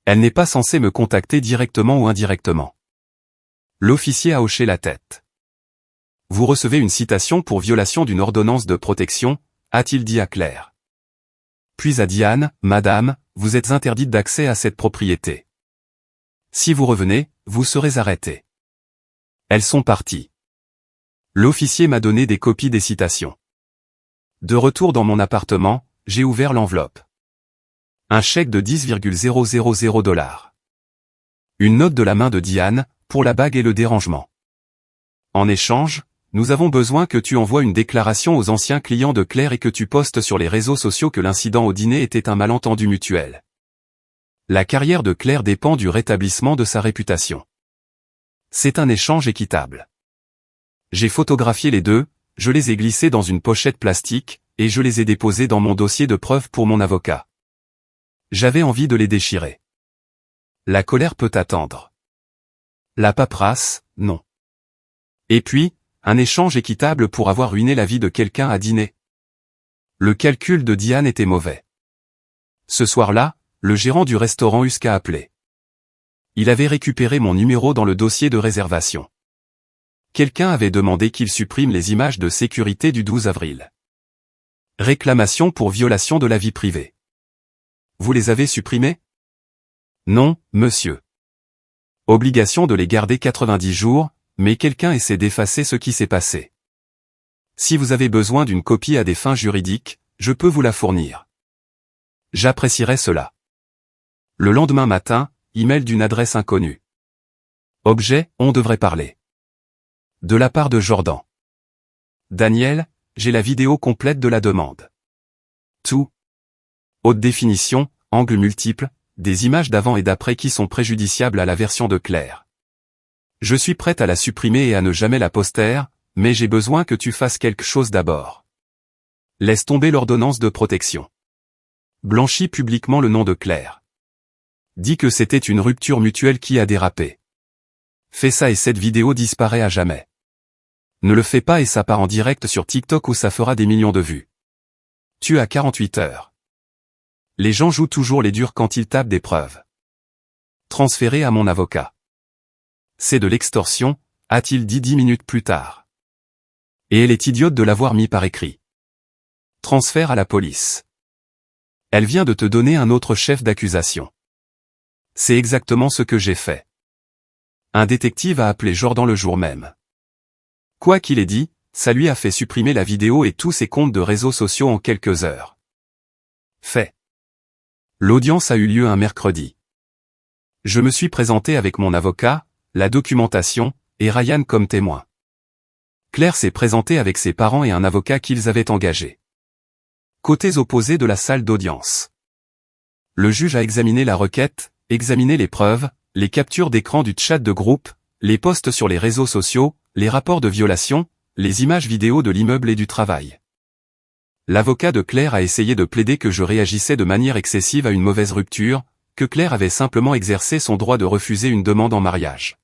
Speaker 1: Elle n'est pas censée me contacter directement ou indirectement. L'officier a hoché la tête. Vous recevez une citation pour violation d'une ordonnance de protection, a-t-il dit à Claire. Puis à Diane, Madame, vous êtes interdite d'accès à cette propriété. Si vous revenez, vous serez arrêtée. Elles sont parties. L'officier m'a donné des copies des citations. De retour dans mon appartement, j'ai ouvert l'enveloppe. Un chèque de 10,000 $. Une note de la main de Diane, pour la bague et le dérangement. En échange, nous avons besoin que tu envoies une déclaration aux anciens clients de Claire et que tu postes sur les réseaux sociaux que l'incident au dîner était un malentendu mutuel. La carrière de Claire dépend du rétablissement de sa réputation. C'est un échange équitable. J'ai photographié les deux, je les ai glissés dans une pochette plastique, et je les ai déposés dans mon dossier de preuve pour mon avocat. J'avais envie de les déchirer. La colère peut attendre. La paperasse, non. Et puis, un échange équitable pour avoir ruiné la vie de quelqu'un à dîner. Le calcul de Diane était mauvais. Ce soir-là, le gérant du restaurant Husk a appelé. Il avait récupéré mon numéro dans le dossier de réservation. Quelqu'un avait demandé qu'il supprime les images de sécurité du 12 avril. Réclamation pour violation de la vie privée. Vous les avez supprimées? Non, monsieur. Obligation de les garder 90 jours, mais quelqu'un essaie d'effacer ce qui s'est passé. Si vous avez besoin d'une copie à des fins juridiques, je peux vous la fournir. J'apprécierais cela. Le lendemain matin, email d'une adresse inconnue. Objet, on devrait parler. De la part de Jordan. Daniel, j'ai la vidéo complète de la demande. Tout. Haute définition, angle multiple, des images d'avant et d'après qui sont préjudiciables à la version de Claire. Je suis prête à la supprimer et à ne jamais la poster, mais j'ai besoin que tu fasses quelque chose d'abord. Laisse tomber l'ordonnance de protection. Blanchis publiquement le nom de Claire. Dis que c'était une rupture mutuelle qui a dérapé. Fais ça et cette vidéo disparaît à jamais. Ne le fais pas et ça part en direct sur TikTok où ça fera des millions de vues. Tu as 48 heures. Les gens jouent toujours les durs quand ils tapent des preuves. Transféré à mon avocat. C'est de l'extorsion, a-t-il dit 10 minutes plus tard. Et elle est idiote de l'avoir mis par écrit. Transfert à la police. Elle vient de te donner un autre chef d'accusation. C'est exactement ce que j'ai fait. Un détective a appelé Jordan le jour même. Quoi qu'il ait dit, ça lui a fait supprimer la vidéo et tous ses comptes de réseaux sociaux en quelques heures. Fait. L'audience a eu lieu un mercredi. Je me suis présenté avec mon avocat, la documentation, et Ryan comme témoin. Claire s'est présentée avec ses parents et un avocat qu'ils avaient engagé. Côtés opposés de la salle d'audience. Le juge a examiné la requête, examiné les preuves, les captures d'écran du chat de groupe, les posts sur les réseaux sociaux, les rapports de violation, les images vidéo de l'immeuble et du travail. L'avocat de Claire a essayé de plaider que je réagissais de manière excessive à une mauvaise rupture, que Claire avait simplement exercé son droit de refuser une demande en mariage.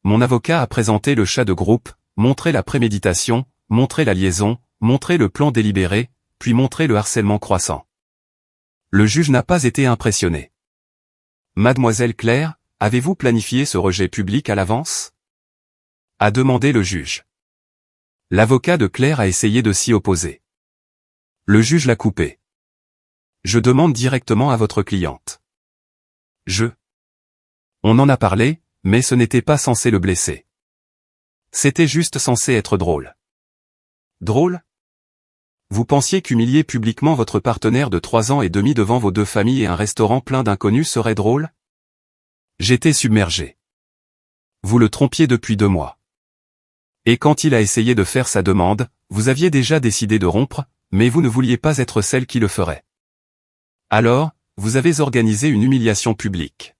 Speaker 1: Mon avocat a présenté le chat de groupe, montré la préméditation, montré la liaison, montré le plan délibéré, puis montré le harcèlement croissant. Le juge n'a pas été impressionné. Mademoiselle Claire, avez-vous planifié ce rejet public à l'avance? A demandé le juge. L'avocat de Claire a essayé de s'y opposer. Le juge l'a coupé. Je demande directement à votre cliente. On en a parlé, mais ce n'était pas censé le blesser. C'était juste censé être drôle. Drôle? Vous pensiez qu'humilier publiquement votre partenaire de 3 ans et demi devant vos 2 familles et un restaurant plein d'inconnus serait drôle? J'étais submergé. Vous le trompiez depuis 2 mois. Et quand il a essayé de faire sa demande, vous aviez déjà décidé de rompre, mais vous ne vouliez pas être celle qui le ferait. Alors, vous avez organisé une humiliation publique.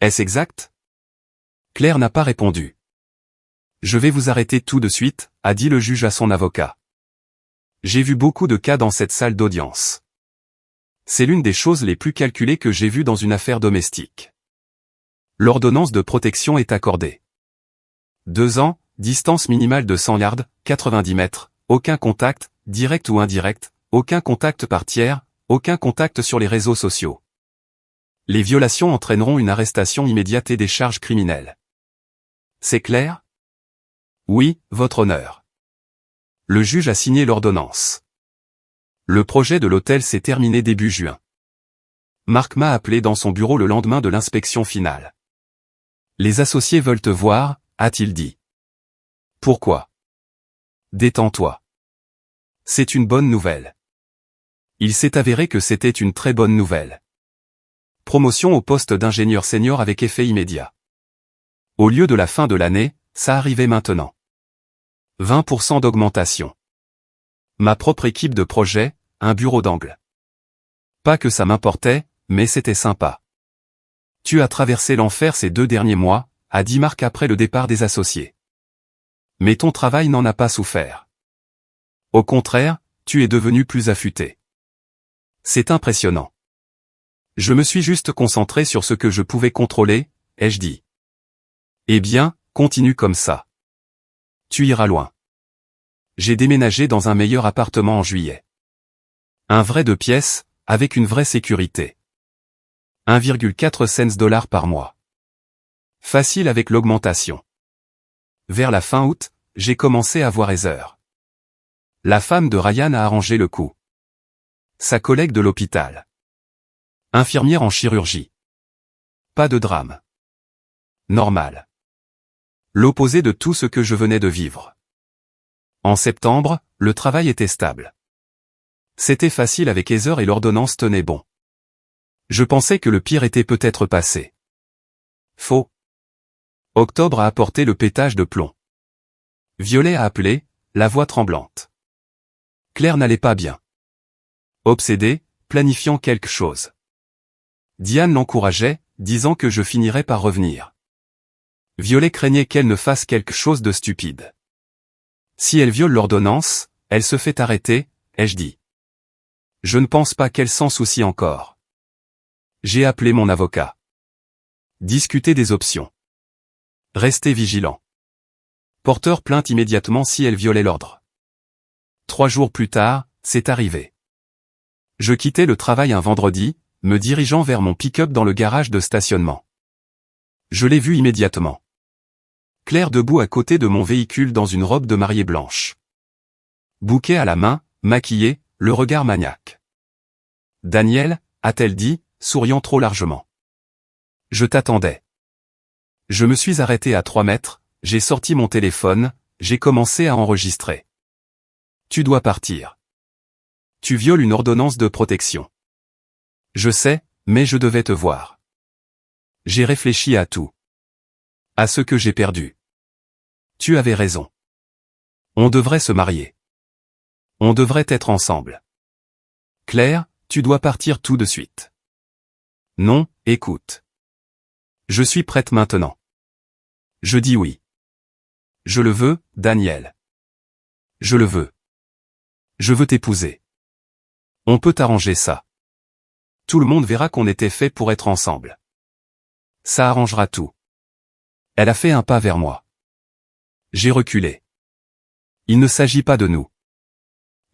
Speaker 1: Est-ce exact? Claire n'a pas répondu. Je vais vous arrêter tout de suite, a dit le juge à son avocat. J'ai vu beaucoup de cas dans cette salle d'audience. C'est l'une des choses les plus calculées que j'ai vues dans une affaire domestique. L'ordonnance de protection est accordée. 2 ans, distance minimale de 100 yards, 90 mètres, aucun contact, direct ou indirect, aucun contact par tiers, aucun contact sur les réseaux sociaux. Les violations entraîneront une arrestation immédiate et des charges criminelles. C'est clair? Oui, votre honneur. Le juge a signé l'ordonnance. Le projet de l'hôtel s'est terminé début juin. Marc m'a appelé dans son bureau le lendemain de l'inspection finale. Les associés veulent te voir, a-t-il dit. Pourquoi? Détends-toi. C'est une bonne nouvelle. Il s'est avéré que c'était une très bonne nouvelle. Promotion au poste d'ingénieur senior avec effet immédiat. Au lieu de la fin de l'année, ça arrivait maintenant. 20% d'augmentation. Ma propre équipe de projet, un bureau d'angle. Pas que ça m'importait, mais c'était sympa. Tu as traversé l'enfer ces 2 derniers mois, a dit Marc après le départ des associés. Mais ton travail n'en a pas souffert. Au contraire, tu es devenu plus affûté. C'est impressionnant. Je me suis juste concentré sur ce que je pouvais contrôler, ai-je dit. Eh bien, continue comme ça. Tu iras loin. J'ai déménagé dans un meilleur appartement en juillet. Un vrai 2 pièces, avec une vraie sécurité. 1,4 cents par mois. Facile avec l'augmentation. Vers la fin août, j'ai commencé à voir Heather. La femme de Ryan a arrangé le coup. Sa collègue de l'hôpital. Infirmière en chirurgie. Pas de drame. Normal. L'opposé de tout ce que je venais de vivre. En septembre, le travail était stable. C'était facile avec Heather et l'ordonnance tenait bon. Je pensais que le pire était peut-être passé. Faux. Octobre a apporté le pétage de plomb. Violet a appelé, la voix tremblante. Claire n'allait pas bien. Obsédée, planifiant quelque chose. Diane l'encourageait, disant que je finirais par revenir. Violet craignait qu'elle ne fasse quelque chose de stupide. Si elle viole l'ordonnance, elle se fait arrêter, ai-je dit. Je ne pense pas qu'elle s'en soucie encore. J'ai appelé mon avocat. Discuter des options. Rester vigilant. Porteur plainte immédiatement si elle violait l'ordre. 3 jours plus tard, c'est arrivé. Je quittais le travail un vendredi, me dirigeant vers mon pick-up dans le garage de stationnement. Je l'ai vue immédiatement. Claire debout à côté de mon véhicule dans une robe de mariée blanche. Bouquet à la main, maquillée, le regard maniaque. Daniel, a-t-elle dit, souriant trop largement. Je t'attendais. Je me suis arrêté à 3 mètres, j'ai sorti mon téléphone, j'ai commencé à enregistrer. Tu dois partir. Tu violes une ordonnance de protection. Je sais, mais je devais te voir. J'ai réfléchi à tout. À ce que j'ai perdu. Tu avais raison. On devrait se marier. On devrait être ensemble. Claire, tu dois partir tout de suite. Non, écoute. Je suis prête maintenant. Je dis oui. Je le veux, Daniel. Je le veux. Je veux t'épouser. On peut arranger ça. Tout le monde verra qu'on était fait pour être ensemble. Ça arrangera tout. Elle a fait un pas vers moi. J'ai reculé. Il ne s'agit pas de nous.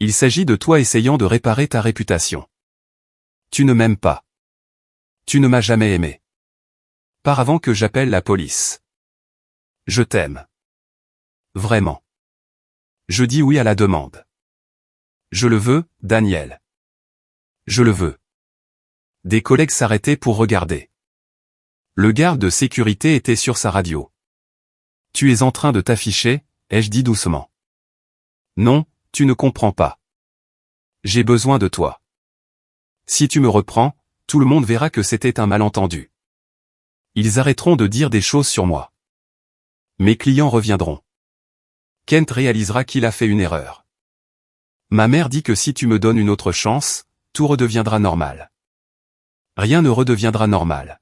Speaker 1: Il s'agit de toi essayant de réparer ta réputation. Tu ne m'aimes pas. Tu ne m'as jamais aimé. Pas avant que j'appelle la police. Je t'aime. Vraiment. Je dis oui à la demande. Je le veux, Daniel. Je le veux. Des collègues s'arrêtaient pour regarder. Le garde de sécurité était sur sa radio. Tu es en train de t'afficher, ai-je dit doucement. Non, tu ne comprends pas. J'ai besoin de toi. Si tu me reprends, tout le monde verra que c'était un malentendu. Ils arrêteront de dire des choses sur moi. Mes clients reviendront. Kent réalisera qu'il a fait une erreur. Ma mère dit que si tu me donnes une autre chance, tout redeviendra normal. Rien ne redeviendra normal.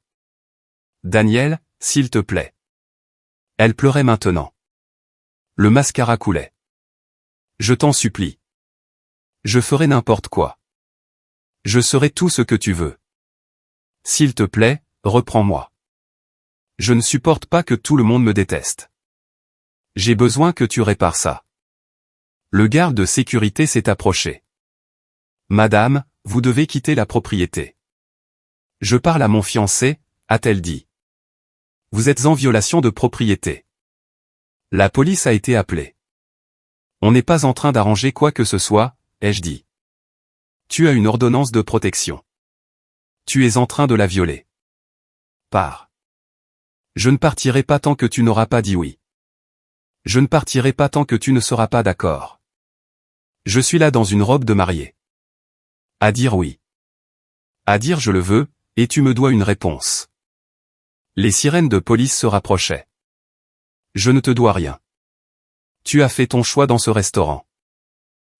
Speaker 1: Daniel, s'il te plaît. Elle pleurait maintenant. Le mascara coulait. Je t'en supplie. Je ferai n'importe quoi. Je serai tout ce que tu veux. S'il te plaît, reprends-moi. Je ne supporte pas que tout le monde me déteste. J'ai besoin que tu répares ça. Le garde de sécurité s'est approché. Madame, vous devez quitter la propriété. Je parle à mon fiancé, a-t-elle dit. Vous êtes en violation de propriété. La police a été appelée. On n'est pas en train d'arranger quoi que ce soit, ai-je dit. Tu as une ordonnance de protection. Tu es en train de la violer. Pars. Je ne partirai pas tant que tu n'auras pas dit oui. Je ne partirai pas tant que tu ne seras pas d'accord. Je suis là dans une robe de mariée. À dire oui. À dire je le veux, et tu me dois une réponse. Les sirènes de police se rapprochaient. Je ne te dois rien. Tu as fait ton choix dans ce restaurant.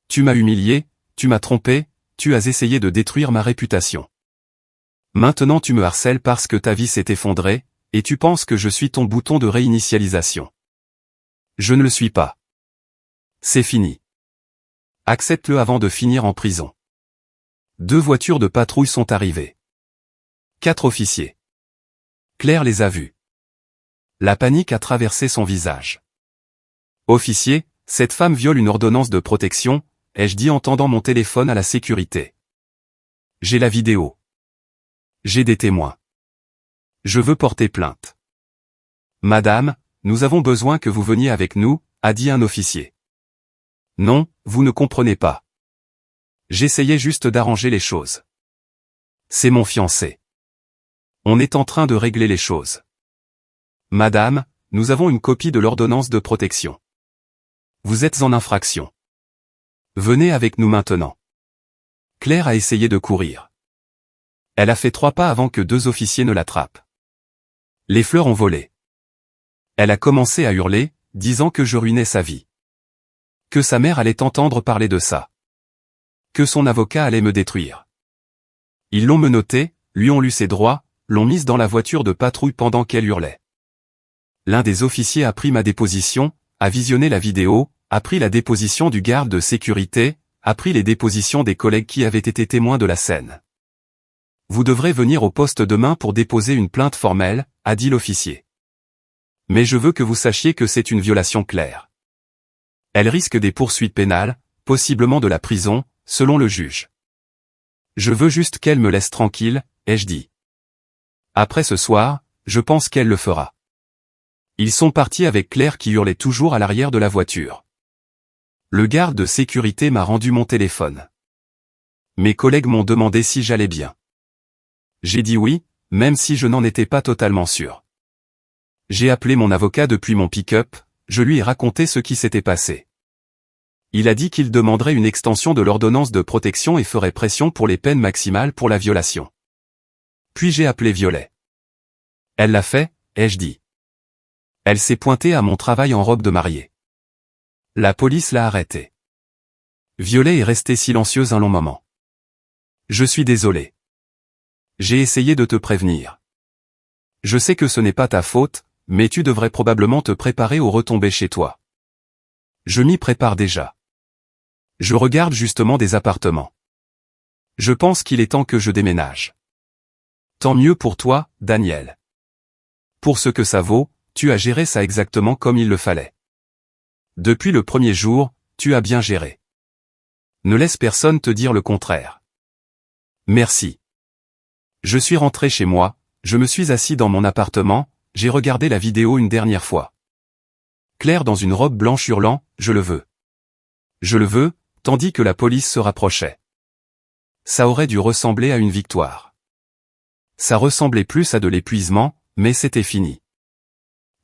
Speaker 1: Tu m'as humilié, tu m'as trompé, tu as essayé de détruire ma réputation. Maintenant tu me harcèles parce que ta vie s'est effondrée, et tu penses que je suis ton bouton de réinitialisation. Je ne le suis pas. C'est fini. Accepte-le avant de finir en prison. 2 voitures de patrouille sont arrivées. 4 officiers. Claire les a vus. La panique a traversé son visage. Officier, cette femme viole une ordonnance de protection, ai-je dit en tendant mon téléphone à la sécurité. J'ai la vidéo. J'ai des témoins. Je veux porter plainte. Madame, nous avons besoin que vous veniez avec nous, a dit un officier. Non, vous ne comprenez pas. J'essayais juste d'arranger les choses. C'est mon fiancé. On est en train de régler les choses. Madame, nous avons une copie de l'ordonnance de protection. Vous êtes en infraction. Venez avec nous maintenant. Claire a essayé de courir. Elle a fait 3 pas avant que 2 officiers ne l'attrapent. Les fleurs ont volé. Elle a commencé à hurler, disant que je ruinais sa vie. Que sa mère allait entendre parler de ça. Que son avocat allait me détruire. Ils l'ont menotté, lui ont lu ses droits, l'ont mise dans la voiture de patrouille pendant qu'elle hurlait. L'un des officiers a pris ma déposition, a visionné la vidéo, a pris la déposition du garde de sécurité, a pris les dépositions des collègues qui avaient été témoins de la scène. Vous devrez venir au poste demain pour déposer une plainte formelle, a dit l'officier. Mais je veux que vous sachiez que c'est une violation claire. Elle risque des poursuites pénales, possiblement de la prison, selon le juge. Je veux juste qu'elle me laisse tranquille, ai-je dit. Après ce soir, je pense qu'elle le fera. Ils sont partis avec Claire qui hurlait toujours à l'arrière de la voiture. Le garde de sécurité m'a rendu mon téléphone. Mes collègues m'ont demandé si j'allais bien. J'ai dit oui, même si je n'en étais pas totalement sûr. J'ai appelé mon avocat depuis mon pick-up, je lui ai raconté ce qui s'était passé. Il a dit qu'il demanderait une extension de l'ordonnance de protection et ferait pression pour les peines maximales pour la violation. Puis j'ai appelé Violet. Elle l'a fait, ai-je dit. Elle s'est pointée à mon travail en robe de mariée. La police l'a arrêtée. Violet est restée silencieuse un long moment. Je suis désolé. J'ai essayé de te prévenir. Je sais que ce n'est pas ta faute, mais tu devrais probablement te préparer aux retombées chez toi. Je m'y prépare déjà. Je regarde justement des appartements. Je pense qu'il est temps que je déménage. Tant mieux pour toi, Daniel. Pour ce que ça vaut, tu as géré ça exactement comme il le fallait. Depuis le premier jour, tu as bien géré. Ne laisse personne te dire le contraire. Merci. Je suis rentré chez moi, je me suis assis dans mon appartement, j'ai regardé la vidéo une dernière fois. Claire dans une robe blanche hurlant, je le veux. Je le veux, tandis que la police se rapprochait. Ça aurait dû ressembler à une victoire. Ça ressemblait plus à de l'épuisement, mais c'était fini.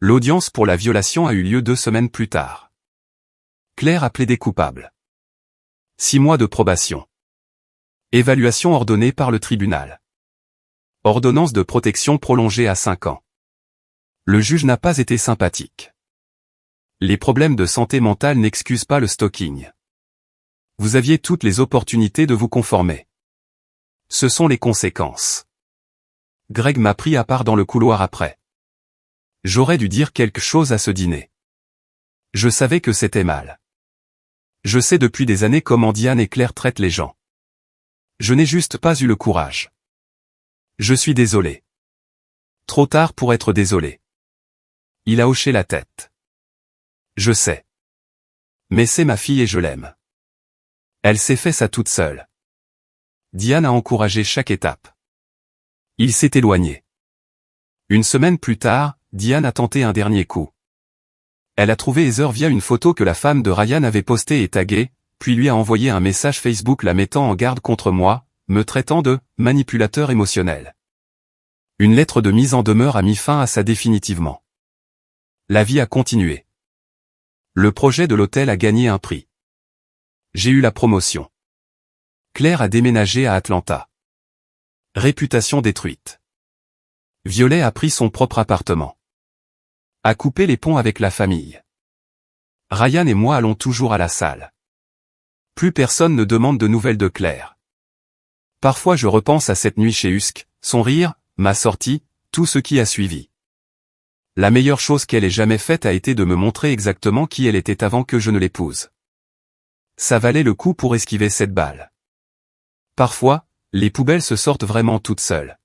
Speaker 1: L'audience pour la violation a eu lieu 2 semaines plus tard. Claire a plaidé coupable. 6 mois de probation. Évaluation ordonnée par le tribunal. Ordonnance de protection prolongée à 5 ans. Le juge n'a pas été sympathique. Les problèmes de santé mentale n'excusent pas le stalking. Vous aviez toutes les opportunités de vous conformer. Ce sont les conséquences. Greg m'a pris à part dans le couloir après. J'aurais dû dire quelque chose à ce dîner. Je savais que c'était mal. Je sais depuis des années comment Diane et Claire traitent les gens. Je n'ai juste pas eu le courage. Je suis désolé. Trop tard pour être désolé. Il a hoché la tête. Je sais. Mais c'est ma fille et je l'aime. Elle s'est fait ça toute seule. Diane a encouragé chaque étape. Il s'est éloigné. Une semaine plus tard, Diane a tenté un dernier coup. Elle a trouvé Heather via une photo que la femme de Ryan avait postée et taguée, puis lui a envoyé un message Facebook la mettant en garde contre moi, me traitant de « manipulateur émotionnel ». Une lettre de mise en demeure a mis fin à ça définitivement. La vie a continué. Le projet de l'hôtel a gagné un prix. J'ai eu la promotion. Claire a déménagé à Atlanta. Réputation détruite. Violet a pris son propre appartement. A coupé les ponts avec la famille. Ryan et moi allons toujours à la salle. Plus personne ne demande de nouvelles de Claire. Parfois je repense à cette nuit chez Husk, son rire, ma sortie, tout ce qui a suivi. La meilleure chose qu'elle ait jamais faite a été de me montrer exactement qui elle était avant que je ne l'épouse. Ça valait le coup pour esquiver cette balle. Parfois, les poubelles se sortent vraiment toutes seules.